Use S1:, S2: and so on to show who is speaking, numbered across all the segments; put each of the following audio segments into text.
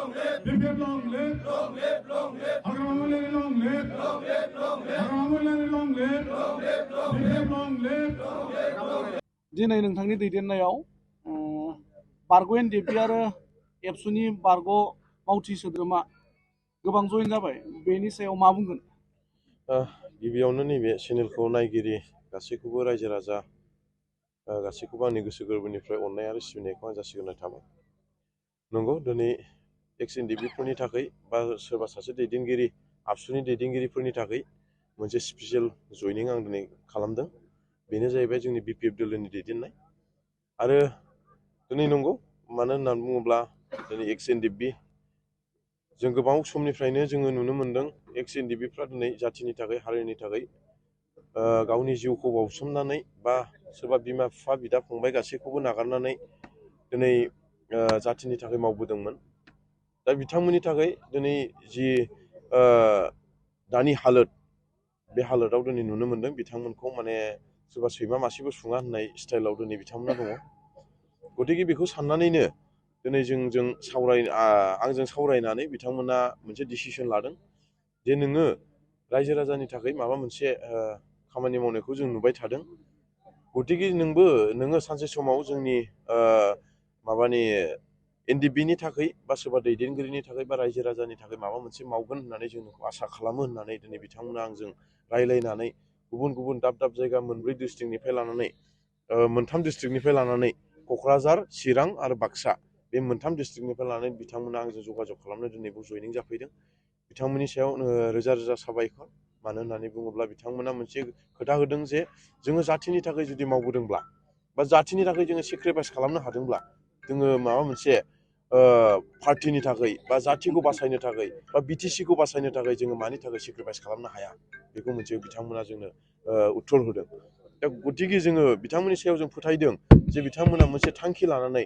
S1: BPF long live, Agrawal long live, Agrawal long live, BPF long live.
S2: दिनै नोंथांनि दैदेननायाव बारग' एनडिएफबि आरो एबसुनि बारग' मावथि सोद्रोमा गोबां जयेन जाबाय बेनि सायाव मा बुंगोन?
S3: गिबियावनो नैबे चेनेलखौ नायगिरि गासैखौबो रायजो राजा गासैखौबो आंनि गोसो गोरबोनिफ्राय अननाय आरो सिबिनायखौ आं जासिग्रोनाय थाबाय। नंगौ दिनै एक्स-एनडिएफबिफोरनि थाखाय बा सोरबा सासे दैदेनगिरि आबसुनि दैदेनगिरिफोरनि थाखाय मोनसे स्पेसियेल जयनिं आं दिनै खालामदों। बेनो जाहैबाय जोंनि बिपिएफ दोलोनि दैदेननाय आरो दिनै नंगौ मानो होननानै बुङोब्ला दिनै एक्स-एनडिएफबि जों गोबां समनिफ्रायनो जोङो नुनो मोन्दों एक्स-एनडिएफबिफ्रा दिनै जाथिनि थाखाय हारिनि थाखाय गावनि जिउखौ बावसोमनानै बा सोरबा बिमा बिफा बिदा फंबाय गासैखौबो नागारनानै दिनै जाथिनि थाखाय मावबोदोंमोन। दा बिथांमोननि थाखाय दिनै जि दानि हालोद बे हालोदाव दिनै नुनो मोन्दों बिथांमोनखौ माने सोरबा सैमा मासेबो सुङा होननाय स्टाइलाव दिनै बिथांमोना दङ। गतिके बेखौ साननानैनो दिनै आंजों सावरायनानै बिथांमोना मोनसे डिसिसन लादों जे नोङो रायजो राजानि थाखाय माबा मोनसे खामानि मावनायखौ जों नुबाय थादों। गतिके नोङो सानसे समाव जोंनि माबानि एनडिएफबिनि थाखाय बा सोरबा दैदेनगिरिनि थाखाय बा रायजो राजानि थाखाय माबा मोनसे मावगोन होननानै जों नोंखौ आसा खालामो होननानै दिनै बिथांमोना आंजों रायलायनानै गुबुन गुबुन दाब दाब जायगा मोनब्रै डिस्ट्रिक्टनिफ्राय लानानै मोनथाम डिस्ट्रिक्टनिफ्राय लानानै क'क्राझार चिरां आरो बाक्सा बे मोनथाम डिस्ट्रिक्टनिफ्राय लानानै बिथांमोना आंजों जगाजग खालामनो दिनै जयनिं जाफैदों। बिथांमोननि सायाव रोजा रोजा साबायखर। मानो होननानै बुङोब्ला बिथांमोना मोनसे खोथा होदों जे जोङो जाथिनि थाखाय जुदि मावबोदोंब्ला बा जाथिनि थाखाय जोङो सेक्रिफाइस खालामनो हादोंब्ला जोङो माबा मोनसे पार्टिनि थाखाय बा जाथिखौ बासायनो थाखाय बा बिटिसिखौ बासायनो थाखाय जोङो मानि थाखाय सेक्रिफाइस खालामनो हाया बेखौ मोनसे बिथांमोना जोंनो उत्तर होदों। दा गतिके जोङो बिथांमोननि सायाव जों फोथायदों जे बिथांमोना मोनसे थांखि लानानै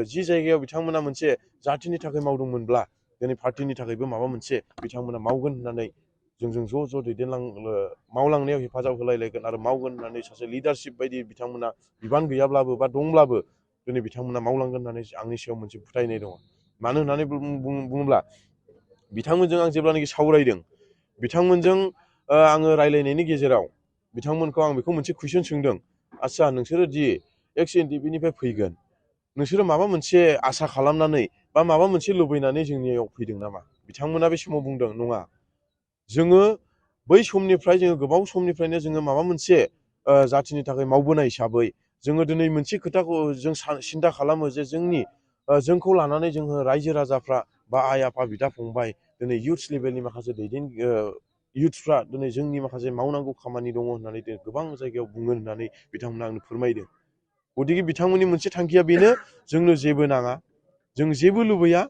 S3: जि जायगायाव बिथांमोना मोनसे जाथिनि थाखाय मावदोंमोनब्ला दिनै पार्टिनि थाखायबो माबा मोनसे बिथांमोना मावगोन होननानै जोंजों ज' ज' मावलांनायाव हेफाजाब होलायलायगोन आरो मावगोन होननानै सासे लिडारशिप बायदि बिथांमोना बिबान गैयाब्लाबो बा दंब्लाबो दिनै बिथांमोना मावलांगोन होननानै आंनि सायाव मोनसे फोथायनाय दङ। मानो होननानै बुङोब्ला बिथांमोनजों आं जेब्लानाखि सावरायदों बिथांमोनजों आङो रायलायनायनि गेजेराव बिथांमोनखौ आं बेखौ मोनसे कुइसन सोंदों, आदसा नोंसोरो दि एक्स-एनडिएफबिनिफ्राय फैगोन नोंसोरो माबा मोनसे आसा खालामनानै बा माबा मोनसे लुबैनानै जोंनियाव फैदों नामा? बिथांमोना बे समाव बुंदों नङा, जोङो बै समनिफ्राय जोङो गोबाव समनिफ्रायनो जोङो माबा मोनसे जाथिनि थाखाय मावबोनाय हिसाबै जोङो दिनै मोनसे खोथाखौ जों सिन्था खालामो जे जोंखौ लानानै जोङो रायजो राजाफ्रा बा आइ आफा बिदा फंबाय दिनै इयुथ्स लेभेलनि माखासे इयुथ्सफ्रा दिनै जोंनि माखासे मावनांगौ खामानि दङ होननानै गोबां जायगायाव बुङो होननानै बिथांमोना आंनो फोरमायदों। गतिके बिथांमोननि मोनसे थांखिया बेनो जोंनो जेबो नाङा, जों जेबो लुबैया,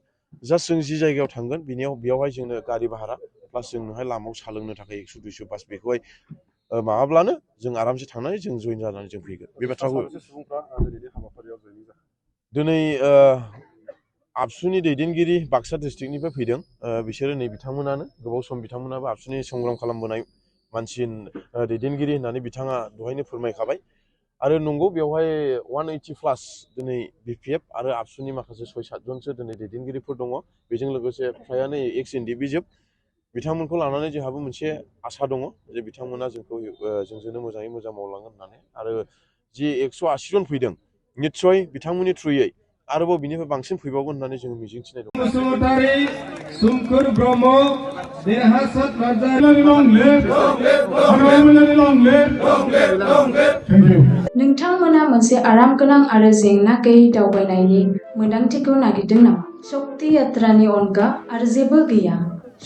S3: जास्ट जों जि जायगायाव थांगोन बेयावहाय जोंनो गारि भारा प्लास जोंनोहाय लामायाव साहा लोंनो थाखाय 100-200 बास बेखौहाय माबाब्लानो जों आरामसे थांनानै जों जइन जानानै जों फैगोन। बे बाथ्राखौ दिनै आबसुनि दैदेनगिरि बाक्सा डिस्ट्रिक्टनिफ्राय फैदों बिसोरो नै बिथांमोनानो गोबाव सम बिथांमोनाबो आबसुनि संग्राम खालामबोनाय मानसि दैदेनगिरि होननानै बिथाङा दहायनो फोरमायखाबाय। आरो नंगौ बेवहाय 180+ दिनै बिपिएफ आरो आबसुनि माखासे 6-7 जनसो दिनै दैदेनगिरिफोर दङ। बेजों लोगोसे फ्रायानो एक्स-एनडिएफबि जोब। बिथांमोनखौ लानानै जोंहाबो मोनसे आसा दङ जे बिथांमोना जोंजोंनो मोजाङै मोजां मावलांगोन होननानै। आरो जि 180 जन फैदों निस्सय बिथांमोननि थ्रुयै आरोबाव बिनिफ्राय बांसिन फैबावगोन होननानै जों मिजिंथिनाय दं।
S4: नोंथांमोना मोनसे आराम गोनां आरो जेंना गैयै दावबायनायनि मोन्दांथिखौ नागिरदों नामा? शक्ति यात्रानि अनगा आरो जेबो गैया।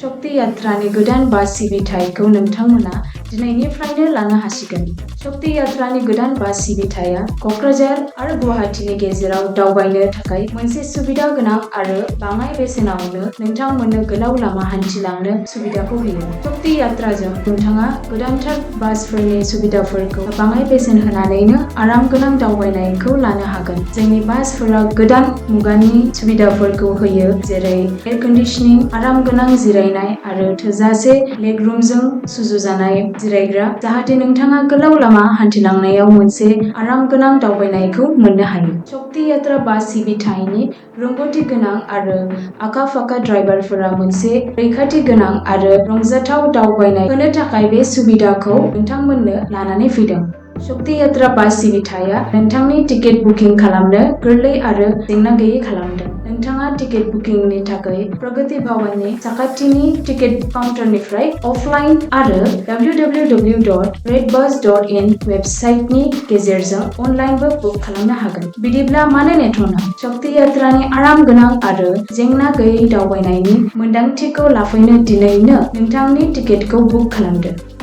S4: शक्ति यात्रानि गोदान बास सिबिथायखौ नोंथांमोना दिनैनिफ्रायनो लानो हासिगोन। शक्ति यात्रानि गोदान बास सिबिथाया क'क्राझार आरो गुवाहाटीनि गेजेराव दावबायनो थाखाय मोनसे सुबिदा गोनां आरो बाङाय बेसेनावनो नोंथांमोननो गोलाव लामा हान्थिलांनो सुबिदाखौ होयो। शक्ति यात्राजों नोंथाङा गोदानथार बासफोरनि सुबिदाफोरखौ बाङाय बेसेन होनानैनो आराम गोनां दावबायनायखौ लानो हागोन। जोंनि बासफोरा गोदान मुगानि सुबिदाफोरखौ होयो जेरै एयार कन्डिशनिं, आराम गोनां जिरायनाय आरो थोजासे लेगरुमजों सुजुजानाय जिरायग्रा जाहाथे नोंथाङा गोलाव लामा हान्थिलांनायाव मोनसे आरामगोनां दावबायनायखौ मोननो हायो। शक्ति यात्रा बास सिबिथायनि रोंग'थि गोनां आरो आखा-फाखा ड्राइभारफोरा मोनसे रैखाथि गोनां आरो रंजाथाव दावबायनाय होनो थाखाय बे सुबिदाखौ नोंथांमोननो लानानै फैदों। शक्ति यात्रा बास सिबिथाया नोंथांनि टिकेट बुकिं खालामनो गोरलै आरो जेंना गैयै खालामदों। नोंथाङा टिकेट बुकिंनि थाखाय प्रगति भवननि साखाथिनि टिकेट काउन्टारनिफ्राय अफलाइन आरो www.redbus.in वेबसाइटनि गेजेरजों अनलाइनबो बुक खालामनो हागोन। बिदिब्ला मानो नेथ'नो? शक्ति यात्रानि आरामगोनां आरो जेंना गैयै दावबायनायनि मोन्दांथिखौ लाफैनो दिनैनो नोंथांनि टिकेटखौ बुक खालामदो।